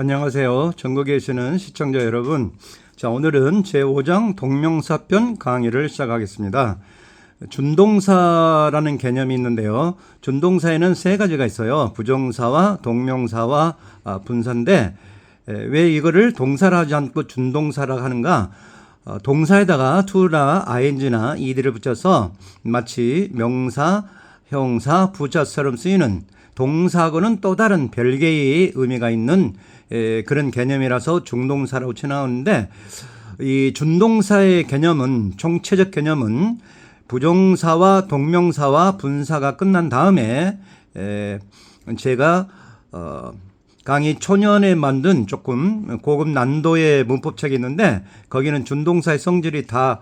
안녕하세요. 전국에 계시는 시청자 여러분. 자, 오늘은 제5장 동명사편 강의를 시작하겠습니다. 준동사라는 개념이 있는데요. 준동사에는 세 가지가 있어요. 부정사와 동명사와 분사인데 왜 이거를 동사라 하지 않고 준동사라 하는가? 동사에다가 to나 ing나 ed를 붙여서 마치 명사, 형사, 부사처럼 쓰이는 동사하고는 또 다른 별개의 의미가 있는 그런 개념이라서 중동사라고 칭하는데, 이 준동사의 개념은, 총체적 개념은 부정사와 동명사와 분사가 끝난 다음에 제가 강의 초년에 만든 조금 고급 난도의 문법책이 있는데, 거기는 준동사의 성질이 다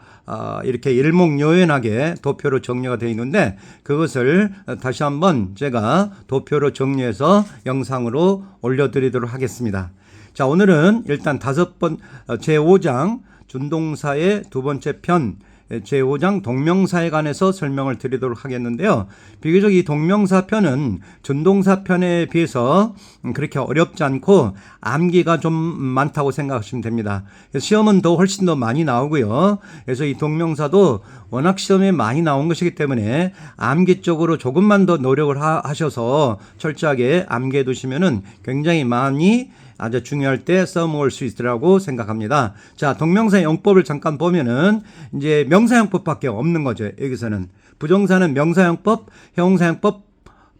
이렇게 일목요연하게 도표로 정리가 되어 있는데, 그것을 다시 한번 제가 도표로 정리해서 영상으로 올려드리도록 하겠습니다. 자, 오늘은 일단 제5장 준동사의 두 번째 편, 제5장 동명사에 관해서 설명을 드리도록 하겠는데요. 비교적 이 동명사 편은 준동사 편에 비해서 그렇게 어렵지 않고 암기가 좀 많다고 생각하시면 됩니다. 시험은 훨씬 더 많이 나오고요. 그래서 이 동명사도 워낙 시험에 많이 나온 것이기 때문에 암기 쪽으로 조금만 더 노력을 하셔서 철저하게 암기해 두시면은 굉장히 많이 아주 중요할 때 써먹을 수 있으라고 생각합니다. 자, 동명사의 용법을 잠깐 보면은 이제 명사용법밖에 없는 거죠. 여기서는 부정사는 명사용법, 형사용법,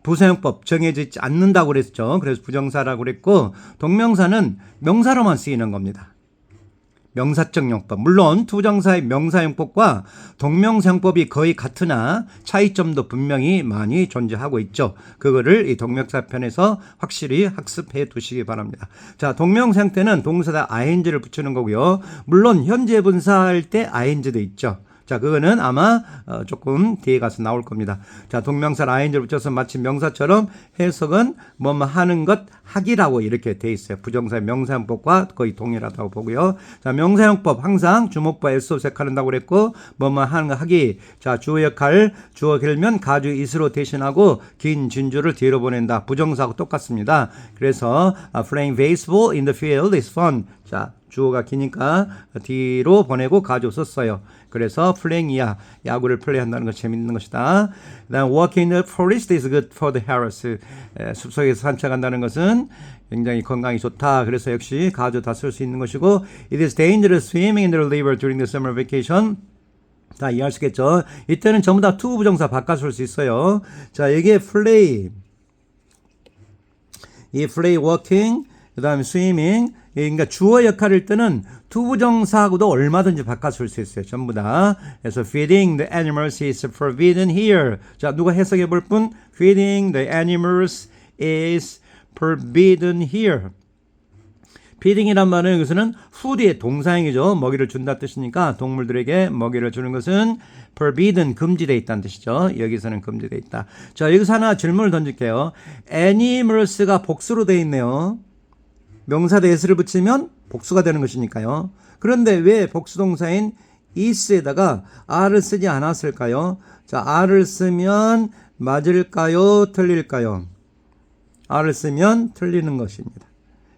부사용법 정해져 있지 않는다고 그랬죠. 그래서 부정사라고 그랬고, 동명사는 명사로만 쓰이는 겁니다. 명사적 용법. 물론 투정사의 명사용법과 동명사용법이 거의 같으나 차이점도 분명히 많이 존재하고 있죠. 그거를 이 동명사 편에서 확실히 학습해 두시기 바랍니다. 자, 동명사 형태는 동사다 ing를 붙이는 거고요. 물론 현재 분사할 때 ing도 있죠. 자, 그거는 아마 조금 뒤에 가서 나올 겁니다. 자, 동명사 ing를 붙여서 마치 명사처럼 해석은 뭐뭐 하는 것, 하기라고 이렇게 돼 있어요. 부정사의 명사용법과 거의 동일하다고 보고요. 자, 명사용법 항상 주목과 s 색하는다고 그랬고, 뭐뭐 하는 것, 하기. 자, 주어 역할, 주어 길면 가주 is로 대신하고 긴 진주를 뒤로 보낸다. 부정사하고 똑같습니다. 그래서 playing baseball in the field is fun. 자, 주어가 기니까 뒤로 보내고 가주 썼어요. 그래서 playing이야. 야구를 플레이한다는 것이 재밌는 것이다. 그다음 walking in the forest is good for the health. 숲속에서 산책한다는 것은 굉장히 건강이 좋다. 그래서 역시 가주 다 쓸 수 있는 것이고, it is dangerous swimming in the river during the summer vacation. 다 이해할 수 있겠죠. 이때는 전부 다 to 부정사 바꿔 쓸 수 있어요. 자, 이게 play, 이 play, walking, 그 다음에 swimming, 그러니까 주어 역할일 때는 투부정사하고도 얼마든지 바꿔 쓸 수 있어요. 전부 다. 그래서 feeding the animals is forbidden here. 자, 누가 해석해 볼 분? feeding the animals is forbidden here. feeding이란 말은 여기서는 food의 동사형이죠. 먹이를 준다 뜻이니까 동물들에게 먹이를 주는 것은 forbidden, 금지되어 있다는 뜻이죠. 여기서는 금지되어 있다. 자, 여기서 하나 질문을 던질게요. animals가 복수로 되어 있네요. 명사대 s를 붙이면 복수가 되는 것이니까요. 그런데 왜 복수동사인 is에다가 r을 쓰지 않았을까요? 자, r을 쓰면 맞을까요? 틀릴까요? r을 쓰면 틀리는 것입니다.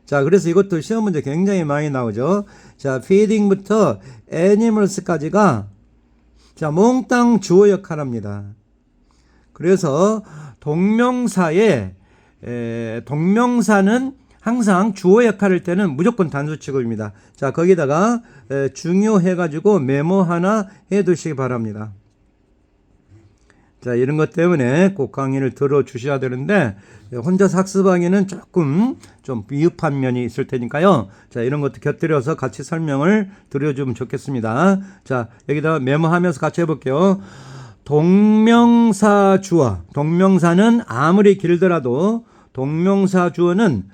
자, 그래서 이것도 시험 문제 굉장히 많이 나오죠. 자, feeding부터 animals까지가 자, 몽땅 주어 역할합니다. 그래서 동명사는 항상 주어 역할일 때는 무조건 단수 취급입니다. 자, 거기다가 중요해가지고 메모 하나 해두시기 바랍니다. 자, 이런 것 때문에 꼭 강의를 들어주셔야 되는데 혼자서 학습하기는 조금 좀 미흡한 면이 있을 테니까요. 자, 이런 것도 곁들여서 같이 설명을 드려주면 좋겠습니다. 자, 여기다가 메모하면서 같이 해볼게요. 동명사 주어, 동명사는 아무리 길더라도 동명사 주어는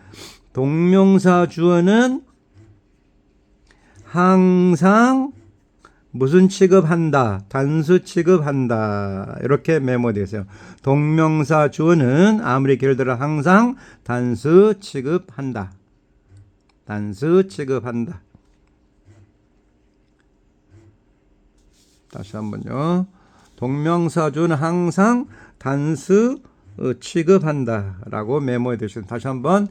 항상 무슨 취급한다? 단수 취급한다. 이렇게 메모되세요. 동명사 주어는 아무리 길더라도 항상 단수 취급한다. 단수 취급한다. 다시 한번요. 동명사 주어는 항상 단수 취급한다라고 메모해 두시면 다시 한번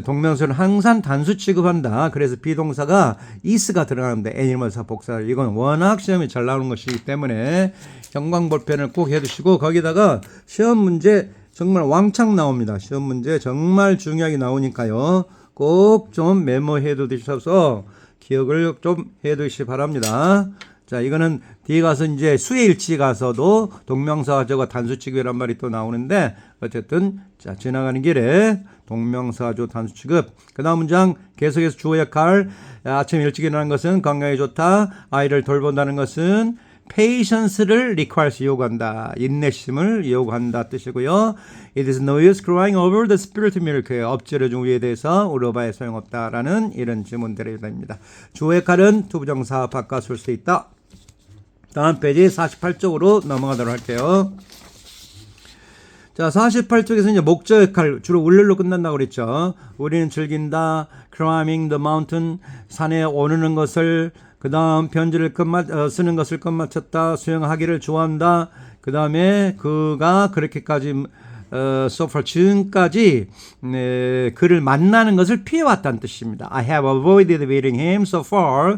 동명사는 항상 단수 취급한다. 그래서 비동사가 is가 들어가는데 애니멀사 복사 이건 워낙 시험이 잘 나오는 것이기 때문에 경광볼펜을 꼭 해두시고 거기다가 시험 문제 정말 왕창 나옵니다. 시험 문제 정말 중요하게 나오니까요. 꼭 좀 메모해 두셔서 기억을 좀 해 두시기 바랍니다. 자, 이거는 뒤에 가서 이제 수혜일치 가서도 동명사조가 단수취급이란 말이 또 나오는데 어쨌든 자, 지나가는 길에 동명사조 단수취급. 그 다음 문장 계속해서 주어 역할. 아침 일찍 일어나는 것은 건강에 좋다. 아이를 돌본다는 것은 patience를 requires 요구한다. 인내심을 요구한다 뜻이고요. It is no use crying over the spilt milk. 엎질러준 우유에 대해서 울어봐야 소용없다라는 이런 지문들이 됩니다. 주어 역할은 투부정사 바꿔 쓸 수 있다. 다음 페이지 48쪽으로 넘어가도록 할게요. 자, 48쪽에서 이제 목적 역할 주로 울를로 끝난다고 그랬죠. 우리는 즐긴다. climbing the mountain. 산에 오르는 것을 그 다음 편지를 쓰는 것을 끝마쳤다. 수영하기를 좋아한다. 그 다음에 그가 그렇게까지 so far 지금까지 그를 만나는 것을 피해왔다는 뜻입니다. I have avoided meeting him so far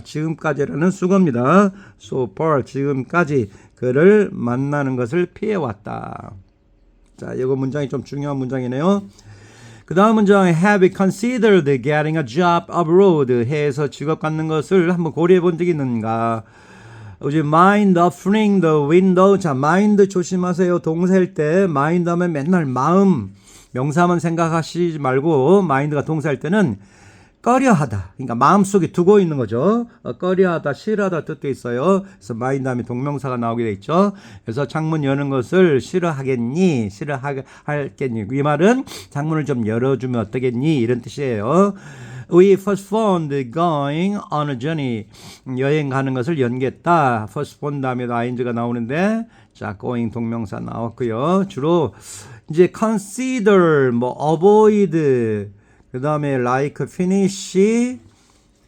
지금까지라는 수거입니다. so far 지금까지 그를 만나는 것을 피해왔다. 자, 이거 문장이 좀 중요한 문장이네요. 그 다음 문장 have considered getting a job abroad. 해외에서 직업 갖는 것을 한번 고려해 본 적이 있는가. 이제 mind offering the window. 자, mind 조심하세요. 동사일 때 mind 하면 맨날 마음 명사만 생각하시지 말고 mind가 동사일 때는 꺼려하다. 그러니까 마음속에 두고 있는 거죠. 꺼려하다, 싫어하다 뜻도 있어요. 그래서 mind 다음에 동명사가 나오게 돼 있죠. 그래서 창문 여는 것을 싫어하겠니? 싫어하겠니? 이 말은 창문을 좀 열어주면 어떠겠니? 이런 뜻이에요. We postponed going on a journey. 여행 가는 것을 연기했다. postpone 다음에도 ing가 나오는데 자, going 동명사 나왔고요. 주로 이제 consider, avoid, 그 다음에 like, finish,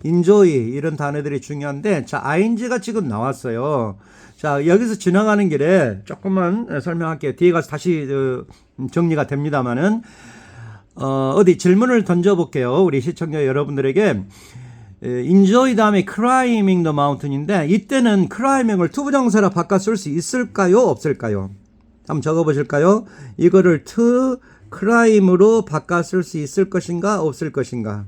enjoy 이런 단어들이 중요한데 자, ing가 지금 나왔어요. 자, 여기서 지나가는 길에 조금만 설명할게요. 뒤에 가서 다시 정리가 됩니다만은 어디 질문을 던져볼게요. 우리 시청자 여러분들에게 enjoy 다음에 climbing the mountain인데 이때는 climbing을 투부정사로 바꿔 쓸 수 있을까요? 없을까요? 한번 적어보실까요? 이거를 to climb으로 바꿔 쓸 수 있을 것인가? 없을 것인가?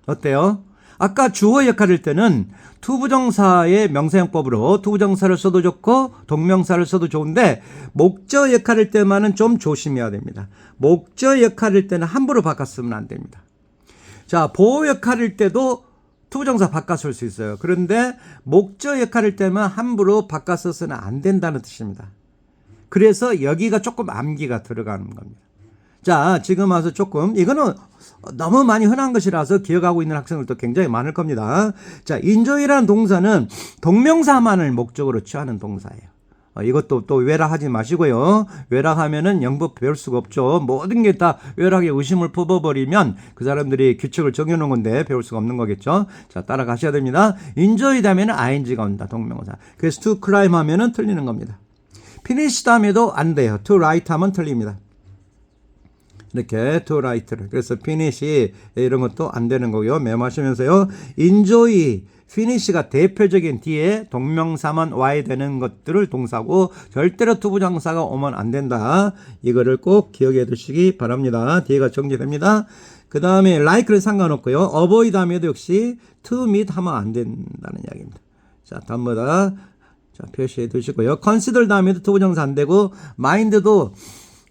어때요? 아까 주어 역할일 때는 투부정사의 명사형법으로 투부정사를 써도 좋고 동명사를 써도 좋은데 목적 역할일 때만은 좀 조심해야 됩니다. 목적 역할일 때는 함부로 바꿔 쓰면 안 됩니다. 자, 보호 역할일 때도 투부정사 바꿔 쓸 수 있어요. 그런데 목적 역할일 때만 함부로 바꿔 써서는 안 된다는 뜻입니다. 그래서 여기가 조금 암기가 들어가는 겁니다. 자, 지금 와서 조금 이거는 너무 많이 흔한 것이라서 기억하고 있는 학생들도 굉장히 많을 겁니다. 자, enjoy라는 동사는 동명사만을 목적으로 취하는 동사예요. 이것도 또 외락하지 마시고요. 외락하면은 영법 배울 수가 없죠. 모든 게 다 외락에 의심을 품어버리면 그 사람들이 규칙을 정해놓은 건데 배울 수가 없는 거겠죠. 자, 따라가셔야 됩니다. enjoy 다음에는 ing가 온다. 동명사. 그래서 to climb 하면은 틀리는 겁니다. finish 다음에도 안 돼요. to write 하면 틀립니다. 이렇게 to write를. 그래서 finish 이런 것도 안 되는 거고요. 메모하시면서요. enjoy, finish가 대표적인 뒤에 동명사만 와야 되는 것들을 동사고 절대로 투부정사가 오면 안 된다. 이거를 꼭 기억해 두시기 바랍니다. 뒤에가 정리됩니다. 그 다음에 like를 상관없고요. avoid 다음에도 역시 to meet 하면 안 된다는 이야기입니다. 자, 다음보다 자, 표시해 두시고요. consider 다음에도 투부정사 안 되고 mind도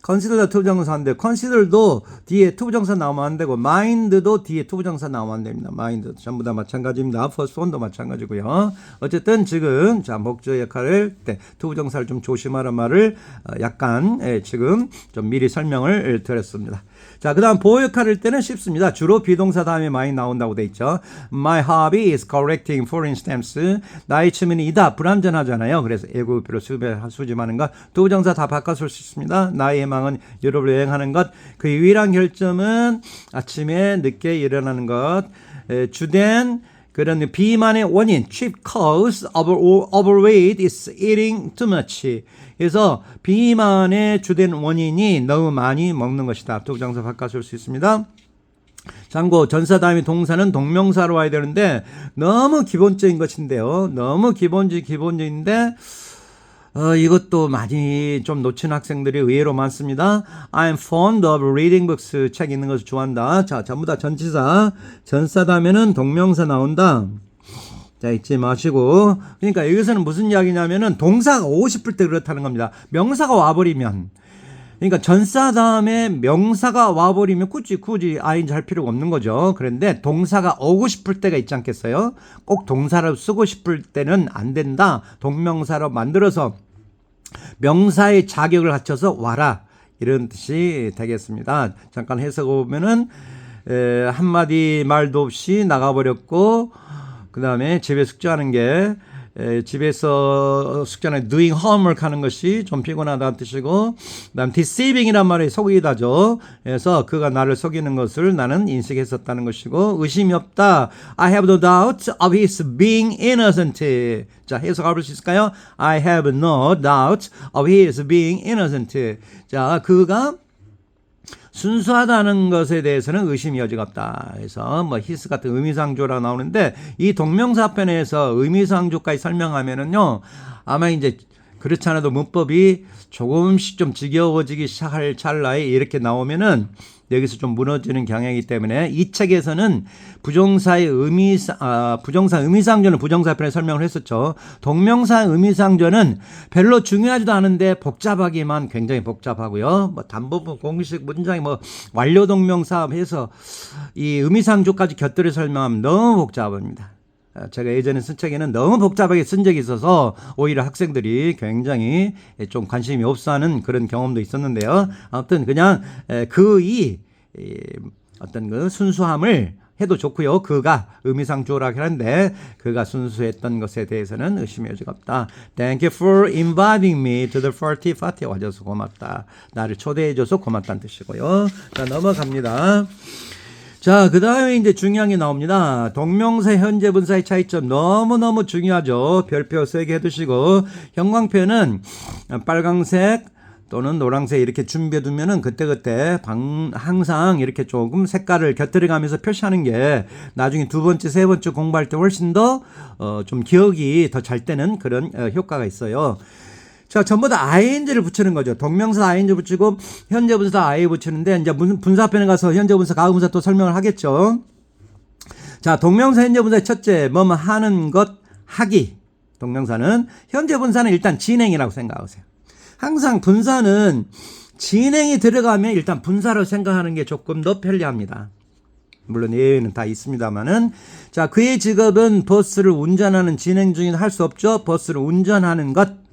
consider도 투부정사 안 되고 consider도 뒤에 투부정사 나오면 안 되고 mind도 뒤에 투부정사 나오면 안 됩니다. mind도 전부 다 마찬가지입니다. postpone도 마찬가지고요. 어쨌든 지금 자, 목적 역할을 때 투부정사를 좀 조심하라는 말을 약간 지금 좀 미리 설명을 드렸습니다. 자, 그 다음 보호 역할일 때는 쉽습니다. 주로 비동사 다음에 많이 나온다고 돼 있죠. My hobby is collecting foreign stamps. 나의 취미는 이다. 불완전하잖아요. 그래서 애국표로 수집하는 것. 투부정사 다 바꿔 쓸 수 있습니다. 나의 희망은 유럽을 여행하는 것. 그 유일한 결점은 아침에 늦게 일어나는 것. 주된 그런 비만의 원인, chief cause of overweight is eating too much. 그래서 비만의 주된 원인이 너무 많이 먹는 것이다. 부정사 바꿔 쓸 수 있습니다. 참고 전사 다음에 동사는 동명사로 와야 되는데 너무 기본적인 것인데요. 너무 기본적인데 이것도 많이 좀 놓친 학생들이 의외로 많습니다. I'm fond of reading books. 책 읽는 것을 좋아한다. 자, 전부 다 전치사. 전사 다음에는 동명사 나온다. 자, 잊지 마시고. 그러니까 여기서는 무슨 이야기냐면은 동사가 오고 싶을 때 그렇다는 겁니다. 명사가 와버리면. 그러니까 전사 다음에 명사가 와버리면 굳이 ing 할 필요가 없는 거죠. 그런데 동사가 오고 싶을 때가 있지 않겠어요? 꼭 동사로 쓰고 싶을 때는 안 된다. 동명사로 만들어서 명사의 자격을 갖춰서 와라. 이런 뜻이 되겠습니다. 잠깐 해석해 보면은 한마디 말도 없이 나가버렸고 그 다음에 집에 숙제하는 게 집에서 숙제는 doing homework 하는 것이 좀 피곤하다는 뜻이고 그 다음 deceiving이란 말이 속이다죠. 그래서 그가 나를 속이는 것을 나는 인식했었다는 것이고 의심이 없다. I have no doubt of his being innocent. 자, 해석해 볼 수 있을까요? I have no doubt of his being innocent. 자, 그가 순수하다는 것에 대해서는 의심이 여지가 없다. 그래서 뭐 his 같은 의미상조라 나오는데 이 동명사편에서 의미상조까지 설명하면은요 아마 이제 그렇지 않아도 문법이 조금씩 좀 지겨워지기 시작할 찰나에 이렇게 나오면은 여기서 좀 무너지는 경향이기 때문에 이 책에서는 부정사 의미상조는 부정사편에 설명을 했었죠. 동명사 의미상조는 별로 중요하지도 않은데 복잡하기만 굉장히 복잡하고요. 뭐 단부분 공식 문장이 뭐 완료 동명사 해서 이 의미상조까지 곁들여 설명하면 너무 복잡합니다. 제가 예전에 쓴 책에는 너무 복잡하게 쓴 적이 있어서 오히려 학생들이 굉장히 좀 관심이 없어하는 그런 경험도 있었는데요. 아무튼 그냥 어떤 그 순수함을 해도 좋고요. 그가 의미상조라고 하는데 그가 순수했던 것에 대해서는 의심의 여지가 없다. Thank you for inviting me to the party. 와줘서 고맙다. 나를 초대해줘서 고맙다는 뜻이고요. 자, 넘어갑니다. 자, 그 다음에 이제 중요한 게 나옵니다. 동명사, 현재 분사의 차이점 너무너무 중요하죠. 별표 3개 해두시고, 형광펜은 빨강색 또는 노란색 이렇게 준비해 두면은 그때그때 항상 이렇게 조금 색깔을 곁들여 가면서 표시하는 게 나중에 두 번째, 세 번째 공부할 때 훨씬 더 좀 기억이 더 잘 되는 그런 효과가 있어요. 자, 전부 다 ing를 붙이는 거죠. 동명사 ing 붙이고 현재 분사 I 붙이는데 이제 분사편에 가서 현재 분사, 가을 분사 또 설명을 하겠죠. 자, 동명사 현재 분사의 첫째 뭐뭐 하는 것, 하기. 동명사는 현재 분사는 일단 진행이라고 생각하세요. 항상 분사는 진행이 들어가면 일단 분사로 생각하는 게 조금 더 편리합니다. 물론 예외는 다 있습니다만은 자, 그의 직업은 버스를 운전하는 진행 중인 할 수 없죠. 버스를 운전하는 것.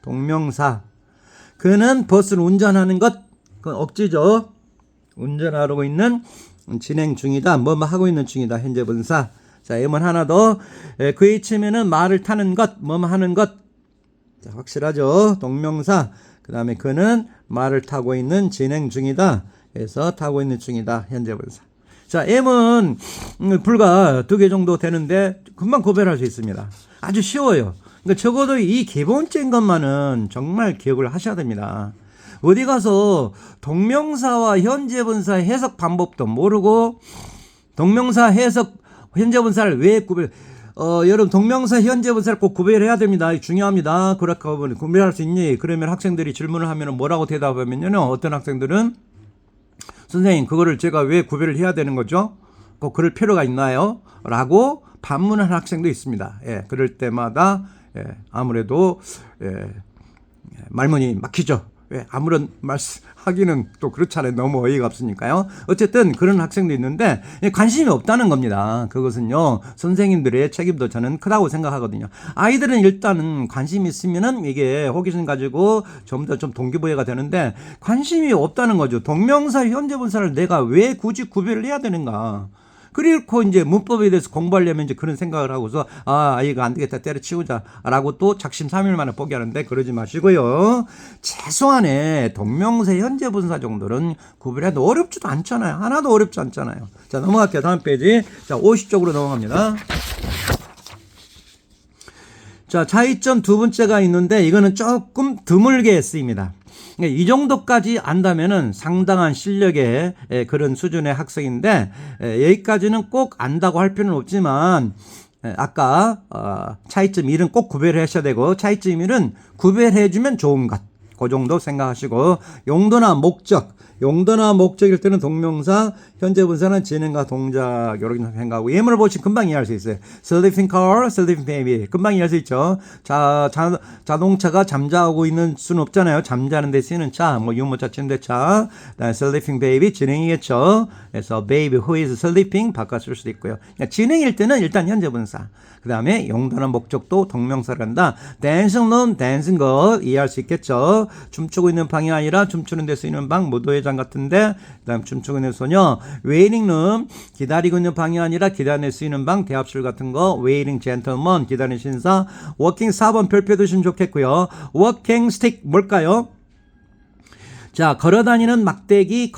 동명사. 그는 버스를 운전하는 것, 그건 억지죠. 운전하고 있는 진행 중이다. 뭐뭐 하고 있는 중이다. 현재 분사. 자, M은 하나 더. 그의 취미는 말을 타는 것, 뭐뭐 하는 것. 자, 확실하죠. 동명사. 그 다음에 그는 말을 타고 있는 진행 중이다. 그래서 타고 있는 중이다. 현재 분사. 자, M은 불과 2개 정도 되는데 금방 구별할 수 있습니다. 아주 쉬워요. 그러니까 적어도 이 기본적인 것만은 정말 기억을 하셔야 됩니다. 어디 가서 동명사와 현재 분사의 해석 방법도 모르고 동명사 해석 현재 분사를 왜 여러분 동명사 현재 분사를 꼭 구별해야 됩니다. 중요합니다. 그렇게 하면 구별할 수 있니? 그러면 학생들이 질문을 하면 뭐라고 대답하면요. 어떤 학생들은 선생님 그거를 제가 왜 구별을 해야 되는 거죠? 꼭 그럴 필요가 있나요? 라고 반문하는 학생도 있습니다. 예, 그럴 때마다 아무래도 말문이 막히죠. 아무런 말씀 하기는 또 그렇잖아요. 너무 어이가 없으니까요. 어쨌든 그런 학생도 있는데 관심이 없다는 겁니다. 그것은요 선생님들의 책임도 저는 크다고 생각하거든요. 아이들은 일단은 관심이 있으면은 이게 호기심 가지고 좀 더 좀 동기부여가 되는데 관심이 없다는 거죠. 동명사 현재 분사를 내가 왜 굳이 구별을 해야 되는가? 그리고 이제 문법에 대해서 공부하려면 이제 그런 생각을 하고서 이거 안 되겠다 때려치우자라고 또 작심삼일 만에 포기하는데 그러지 마시고요. 최소한의 동명사 현재 분사 정도는 구별해도 어렵지도 않잖아요. 하나도 어렵지 않잖아요. 자, 넘어갈게요. 다음 페이지. 자, 50쪽으로 넘어갑니다. 자, 차이점 두 번째가 있는데 이거는 조금 드물게 쓰입니다. 이 정도까지 안다면은 상당한 실력의 그런 수준의 학생인데 여기까지는 꼭 안다고 할 필요는 없지만 아까 차이점 1은 꼭 구별을 하셔야 되고 차이점 1은 구별해 주면 좋은 것. 그 정도 생각하시고 용도나 목적일 때는 동명사, 현재 분사는 진행과 동작 이렇게 생각하고 예문을 보시면 금방 이해할 수 있어요. Sleeping car, sleeping baby 금방 이해할 수 있죠. 자동차가 잠자고 있는 수는 없잖아요. 잠자는 데 쓰이는 차, 뭐 유모차 치는데 차, sleeping baby 진행이겠죠. 그래서 baby who is sleeping 바꿔 쓸 수도 있고요. 진행일 때는 일단 현재 분사. 그 다음에 용도나 목적도 동명사를 한다. dancing 놈, dancing 것 이해할 수 있겠죠. 춤추고 있는 방이 아니라 춤추는 데 쓰이는 방, 무도회장 같은데 그 다음 춤추고 있는 소녀, waiting 룸 기다리고 있는 방이 아니라 기다리는 데 쓰이는 방, 대합실 같은 거, waiting gentleman 기다리는 신사, walking 4번 별표 두시면 좋겠고요. walking stick 뭘까요? 자, 걸어다니는 막대기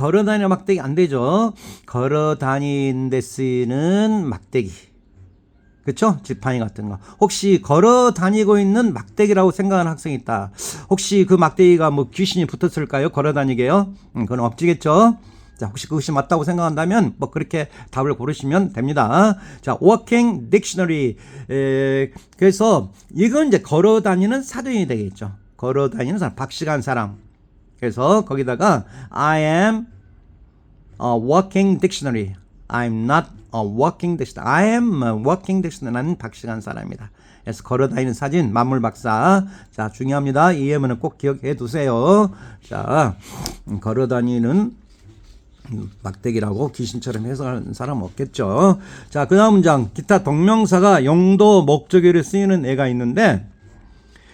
안 되죠. 걸어다니는 데 쓰이는 막대기. 그렇죠? 지팡이 같은 거. 혹시 걸어 다니고 있는 막대기라고 생각하는 학생이 있다. 혹시 그 막대기가 뭐 귀신이 붙었을까요? 걸어 다니게요? 그건 없지겠죠? 자, 혹시 그것이 맞다고 생각한다면 뭐 그렇게 답을 고르시면 됩니다. 자, walking dictionary. 그래서 이건 이제 걸어 다니는 사전이 되겠죠. 걸어 다니는 사람, 박식한 사람. 그래서 거기다가 I am a walking dictionary. I'm not a walking dictionary. I am a walking dictionary. 나는 박식한 사람이다. 그래서 걸어다니는 사진, 만물박사. 자, 중요합니다. 이 예문은 꼭 기억해 두세요. 자, 걸어다니는 막대기라고 귀신처럼 해석하는 사람 없겠죠. 자, 그 다음 문장. 기타 동명사가 용도, 목적어로 쓰이는 애가 있는데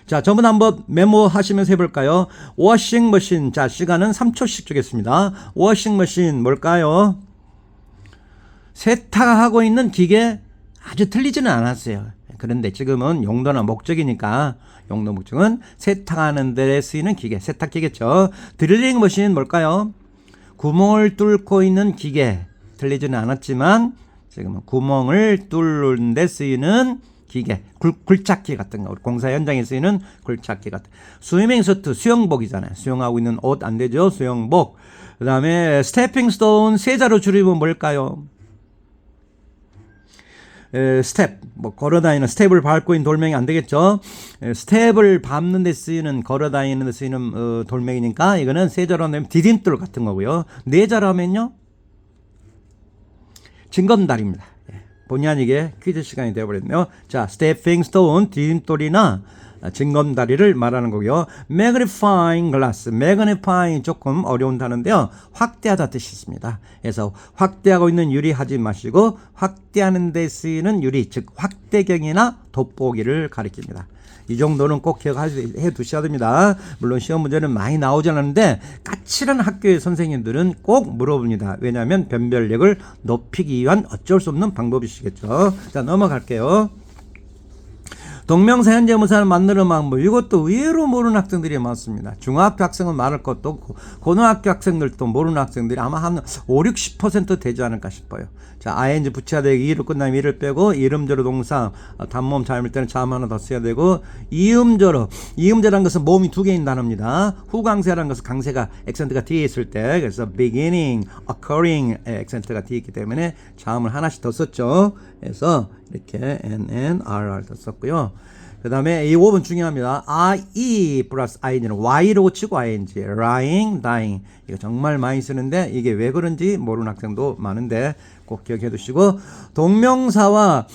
자, 전부 다 한번 메모하시면서 해볼까요? 워싱 머신. 자, 시간은 3초씩 주겠습니다. 워싱 머신 뭘까요? 세탁하고 있는 기계 아주 틀리지는 않았어요. 그런데 지금은 용도나 목적이니까 용도 목적은 세탁하는 데 쓰이는 기계, 세탁기겠죠. 드릴링 머신 뭘까요? 구멍을 뚫고 있는 기계. 틀리지는 않았지만 지금은 구멍을 뚫는 데 쓰이는 기계, 굴착기 같은 거, 공사 현장에 쓰이는 굴착기 같은. 스위밍 수트, 수영복이잖아요. 수영하고 있는 옷 안 되죠? 수영복. 그 다음에 스태핑 스톤, 세자로 줄이면 뭘까요? 스텝, 뭐 걸어다니는 스텝을 밟고 있는 돌멩이 안 되겠죠. 스텝을 밟는 데 쓰이는 걸어다니는 데 쓰이는 돌멩이니까 이거는 세자로 하면 디딤돌 같은 거고요. 네자로 하면요 징검다리입니다. 본의 아니게 퀴즈 시간이 되어버렸네요. 자, 스태핑 스톤 디딤돌이나 징검다리를 말하는 거고요. magnifying glass, magnifying 조금 어려운 단어인데요. 확대하다 뜻이 있습니다. 그래서 확대하고 있는 유리 하지 마시고 확대하는 데 쓰이는 유리, 즉 확대경이나 돋보기를 가리킵니다. 이 정도는 꼭 기억해 두셔야 됩니다. 물론 시험 문제는 많이 나오지 않았는데 까칠한 학교의 선생님들은 꼭 물어봅니다. 왜냐하면 변별력을 높이기 위한 어쩔 수 없는 방법이시겠죠. 자, 넘어갈게요. 동명사 현재 분사를 만드는 방법, 이것도 의외로 모르는 학생들이 많습니다. 중학교 학생은 많을 것도 없고 고등학교 학생들도 모르는 학생들이 아마 한 5, 60% 되지 않을까 싶어요. 자, ing 붙여야 되고 이로 끝나면 이를 빼고 이음절어 동사 단모음 자음일 때는 자음 하나 더 써야 되고 이음절어라는 것은 모음이 두 개인 단어입니다. 후강세라는 것은 강세가 액센트가 뒤에 있을 때, 그래서 beginning, occurring 액센트가 뒤에 있기 때문에 자음을 하나씩 더 썼죠. 그래서 이렇게 NNRR 더 썼고요. 그 다음에 이 5번 중요합니다. IE 플러스 ING는 Y로 치고 ING, lying, dying. 이거 정말 많이 쓰는데 이게 왜 그런지 모르는 학생도 많은데 꼭 기억해 두시고, 동명사와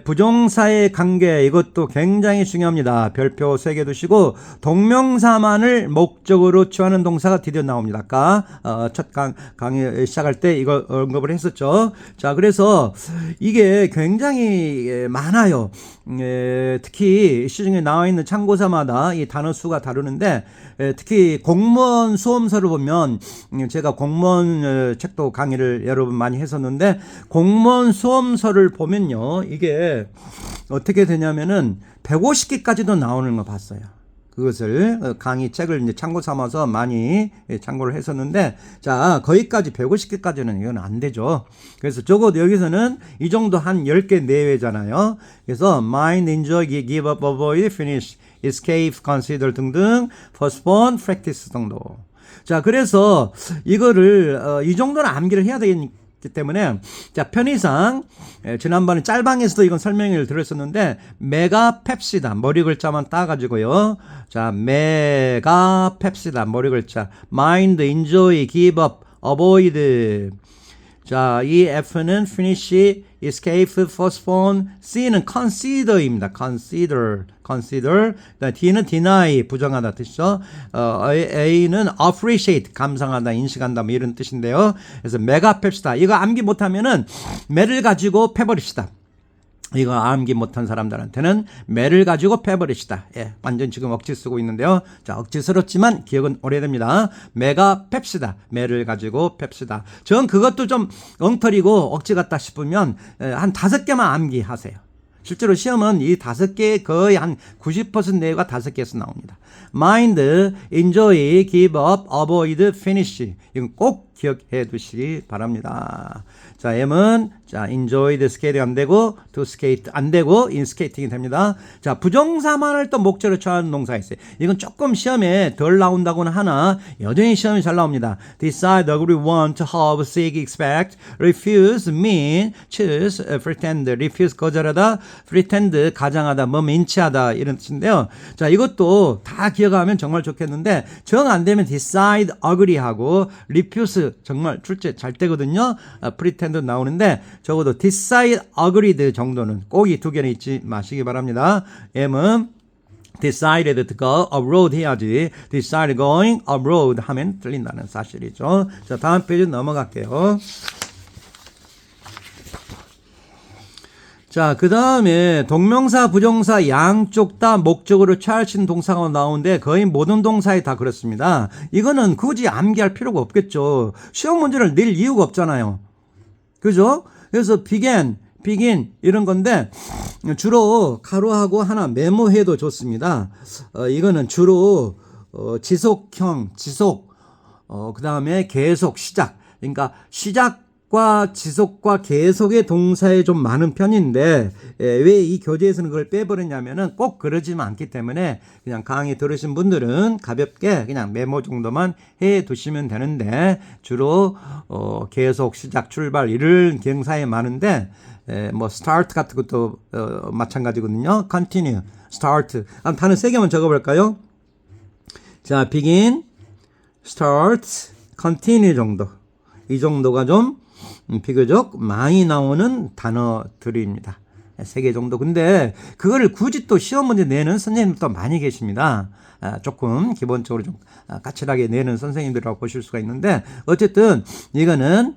부정사의 관계, 이것도 굉장히 중요합니다. 별표 3개 두시고, 동명사만을 목적으로 취하는 동사가 드디어 나옵니다. 아까 첫 강의 시작할 때 이거 언급을 했었죠. 자, 그래서 이게 굉장히 많아요. 특히 시중에 나와 있는 참고사마다 이 단어 수가 다르는데, 특히 공무원 수험서를 보면, 제가 공무원 책도 강의를 여러분 많이 했었는데 나오는데 공무원 수험서를 보면요. 이게 어떻게 되냐면은 150개까지도 나오는 거 봤어요. 그것을 강의 책을 이제 참고 삼아서 많이 참고를 했었는데, 자, 거기까지 150개까지는 이건 안 되죠. 그래서 적어도 여기서는 이 정도 한 10개 내외잖아요. 그래서 mind, enjoy, give up, avoid, finish, escape, consider 등등, postpone, practice 정도. 자, 그래서 이거를 이 정도는 암기를 해야 되기 때문에, 자, 편의상 지난번에 짤방에서도 이건 설명을 드렸었는데, 메가펩시다 머리 글자만 따가지고요. 자, 메가펩시다 머리 글자, mind, enjoy, give up, avoid. 자, 이 F는 finish, escape, postpone, C는 consider입니다. consider. D는 deny, 부정하다 뜻이죠. A는 appreciate, 감상하다, 인식한다, 뭐 이런 뜻인데요. 그래서 메가펩시다. 이거 암기 못하면은 매를 가지고 패버립시다. 이거 암기 못한 사람들한테는 매를 가지고 패버리시다. 예, 완전 지금 억지 쓰고 있는데요. 자, 억지스럽지만 기억은 오래됩니다. 매가 펩시다. 매를 가지고 펩시다. 전 그것도 좀 엉터리고 억지 같다 싶으면 한 5개만 암기하세요. 실제로 시험은 이 5개 거의 한 90% 내외가 5개에서 나옵니다. mind, enjoy, give up, avoid, finish. 이건 꼭 기억해 두시기 바랍니다. 자, M은 자, enjoyed, skate 안 되고, to skate 안 되고, in skating이 됩니다. 자, 부정사만을 또 목적으로 취하는 동사가 있어요. 이건 조금 시험에 덜 나온다고는 하나 여전히 시험이 잘 나옵니다. decide, agree, want, hope, seek, expect, refuse, mean, choose, pretend, refuse 거절하다, pretend 가장하다, 뭐 인치하다 이런 뜻인데요. 자, 이것도 다 기억하면 정말 좋겠는데 정 안 되면 decide, agree하고 refuse 정말 출제 잘 되거든요. pretend 나오는데 적어도 decide, agreed 정도는 꼭 이 2개는 잊지 마시기 바랍니다. M은 decided to go abroad 해야지 decide going abroad 하면 틀린다는 사실이죠. 자, 다음 페이지 넘어갈게요. 자, 그 다음에 동명사, 부정사 양쪽 다 목적으로 취하신 동사가 나오는데 거의 모든 동사에 다 그렇습니다. 이거는 굳이 암기할 필요가 없겠죠. 시험 문제를 낼 이유가 없잖아요. 그죠? 그래서 begin 이런 건데 주로 가로하고 하나 메모해도 좋습니다. 이거는 주로 지속형, 그 다음에 계속, 시작. 그러니까 시작과 지속과 계속의 동사에 좀 많은 편인데 왜 이 교재에서는 그걸 빼버렸냐면은 꼭 그러지는 않기 때문에 그냥 강의 들으신 분들은 가볍게 그냥 메모 정도만 해 두시면 되는데 주로 계속, 시작, 출발 이런 경사에 많은데 뭐 start 같은 것도 마찬가지거든요. continue, start. 단어 3개만 적어볼까요? 자, begin, start, continue 정도. 이 정도가 좀 비교적 많이 나오는 단어들입니다. 3개 정도. 근데 그거를 굳이 또 시험 문제 내는 선생님들도 많이 계십니다. 조금 기본적으로 좀 까칠하게 내는 선생님들이라고 보실 수가 있는데 어쨌든 이거는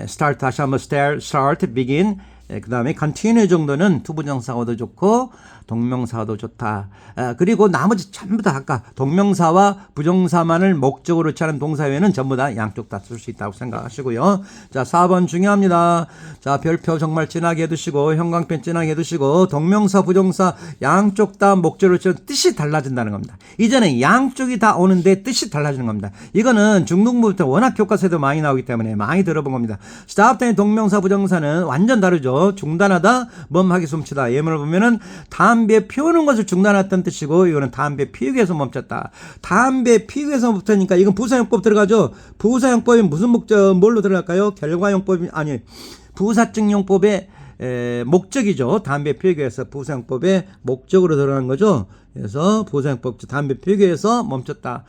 start, 다시 한번 start, begin, 그 다음에 continue 정도는 투부정사어도 좋고 동명사어도 좋다. 그리고 나머지 전부 다 아까 동명사와 부정사만을 목적으로 취하는 동사 외에는 전부 다 양쪽 다 쓸 수 있다고 생각하시고요. 자, 4번 중요합니다. 자, 별표 정말 진하게 해두시고 형광펜 진하게 해두시고 동명사, 부정사 양쪽 다 목적으로 취하는 뜻이 달라진다는 겁니다. 이전에 양쪽이 다 오는데 뜻이 달라지는 겁니다. 이거는 중등부부터 워낙 교과서에도 많이 나오기 때문에 많이 들어본 겁니다. stop 다음에 동명사, 부정사는 완전 다르죠. 중단하다, 멈하기, 숨치다. 예문을 보면은 담배 피우는 것을 중단했다는 뜻이고 이거는 담배 피우기 위해서 멈췄다. 담배 피우기 위해서 멈췄으니까 이건 부사용법 들어가죠. 부사용법이 무슨 목적, 뭘로 들어갈까요? 결과용법이 아니 부사증용법의 목적이죠. 담배 피우기 위해서 부사용법의 목적으로 들어가는 거죠. 그래서 부사용법 담배 피우기 위해서 멈췄다.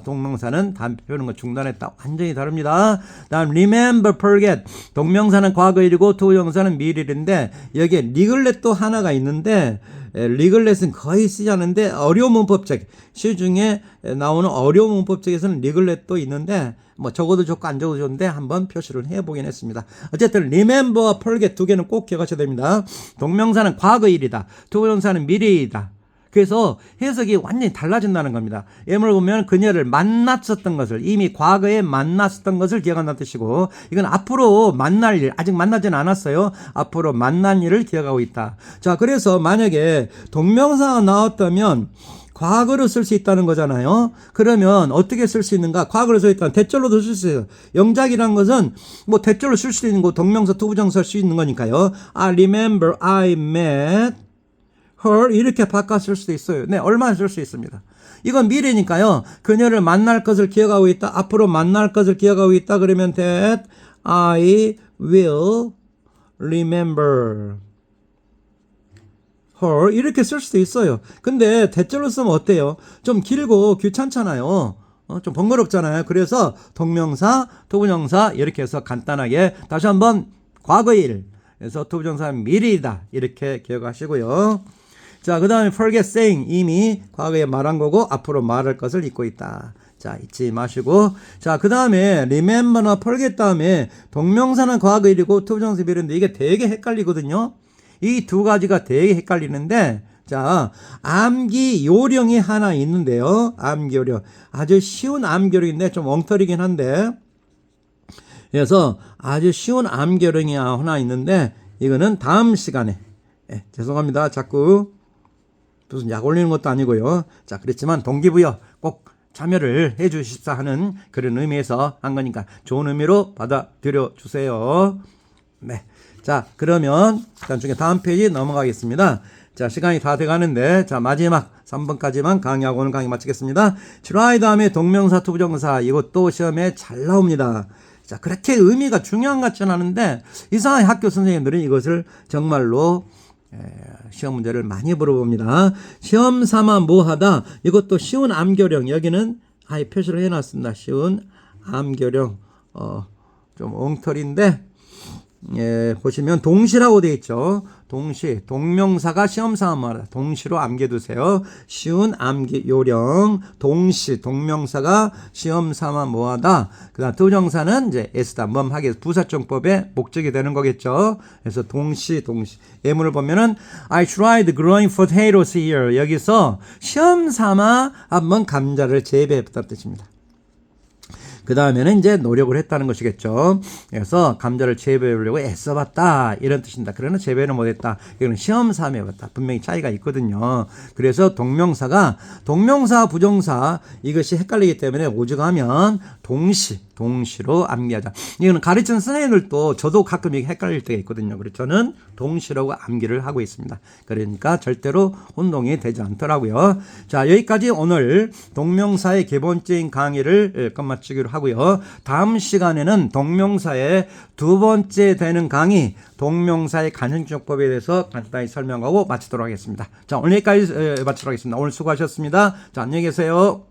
동명사는 담배 피우는 거 중단했다. 완전히 다릅니다. 다음 remember, forget. 동명사는 과거일이고 투부정사는 미래일인데 여기에 리글렛도 하나가 있는데 리글렛은 거의 쓰지 않는데 어려운 문법책 시중에 나오는 어려운 문법책에서는 리글렛도 있는데 뭐 적어도 좋고 안 적어도 좋은데 한번 표시를 해보긴 했습니다. 어쨌든 remember와 forget 2개는 꼭 기억하셔야 됩니다. 동명사는 과거일이다. 투부정사는 미래일이다. 그래서 해석이 완전히 달라진다는 겁니다. 예문을 보면 그녀를 만났었던 것을, 이미 과거에 만났었던 것을 기억한다는 뜻이고, 이건 앞으로 만날 일, 아직 만나진 않았어요. 앞으로 만난 일을 기억하고 있다. 자, 그래서 만약에 동명사가 나왔다면 과거로 쓸 수 있다는 거잖아요. 그러면 어떻게 쓸 수 있는가? 과거로 써 있다면 대절로도 쓸 수 있어요. 영작이란 것은 뭐 대절로 쓸 수도 있는 거, 동명사, 투부정사 쓸 수 있는 거니까요. I remember I met her 이렇게 바꿔 쓸 수도 있어요. 네, 얼마나 쓸 수 있습니다. 이건 미래니까요. 그녀를 만날 것을 기억하고 있다. 앞으로 만날 것을 기억하고 있다. 그러면 that I will remember her 이렇게 쓸 수도 있어요. 근데 대절로 쓰면 어때요? 좀 길고 귀찮잖아요. 좀 번거롭잖아요. 그래서 동명사, 투부정사 이렇게 해서 간단하게 다시 한번 과거일 그래서 투부정사 미래이다 이렇게 기억하시고요. 자, 그 다음에 forget saying 이미 과거에 말한 거고 앞으로 말할 것을 잊고 있다. 자, 잊지 마시고. 자, 그 다음에 remember나 forget 다음에 동명사는 과거일이고 투부정사 미래인데 이게 되게 헷갈리거든요. 이 두 가지가 되게 헷갈리는데, 자, 암기 요령이 하나 있는데요. 암기 요령. 아주 쉬운 암기 요령인데 좀 엉터리긴 한데, 그래서 아주 쉬운 암기 요령이 하나 있는데, 이거는 다음 시간에, 죄송합니다. 자꾸 무슨 약 올리는 것도 아니고요. 자, 그렇지만 동기부여 꼭 참여를 해 주십사 하는 그런 의미에서 한 거니까 좋은 의미로 받아들여 주세요. 네. 자, 그러면 나중에 다음 페이지 넘어가겠습니다. 자, 시간이 다 돼가는데, 자, 마지막 3번까지만 강의하고 오늘 강의 마치겠습니다. try 다음에 동명사, 투부정사, 이것도 시험에 잘 나옵니다. 자, 그렇게 의미가 중요한 것 같지는 않은데, 이상하게 학교 선생님들은 이것을 정말로 시험 문제를 많이 물어봅니다. 시험 삼아 뭐 하다, 이것도 쉬운 암교령, 여기는 아예 표시를 해놨습니다. 쉬운 암교령, 좀 엉터리인데, 보시면 동시라고 되어 있죠. 동시, 동명사가 시험삼아 말하다. 동시로 암기해두세요. 쉬운 암기 요령, 동시, 동명사가 시험삼아 뭐하다. 그 다음 투정사는 이제 S다, 하게 부사정법의 목적이 되는 거겠죠. 그래서 동시. 예문을 보면은 I tried growing potatoes here. 여기서 시험삼아 한번 감자를 재배했다는 뜻입니다. 그 다음에는 이제 노력을 했다는 것이겠죠. 그래서 감자를 재배하려고 애써봤다 이런 뜻입니다. 그러나 재배는 못했다. 이거는 시험삼아 해봤다. 분명히 차이가 있거든요. 그래서 동명사가 동명사, 부정사 이것이 헷갈리기 때문에 오죽하면 동시로 암기하자. 이거는 가르치는 선생님들도 저도 가끔 이게 헷갈릴 때가 있거든요. 그래서 저는 동시라고 암기를 하고 있습니다. 그러니까 절대로 혼동이 되지 않더라고요. 자, 여기까지 오늘 동명사의 기본적인 강의를 끝마치기로 하고요. 다음 시간에는 동명사의 두 번째 되는 강의 동명사의 간접적법에 대해서 간단히 설명하고 마치도록 하겠습니다. 자, 오늘 여기까지 마치도록 하겠습니다. 오늘 수고하셨습니다. 자, 안녕히 계세요.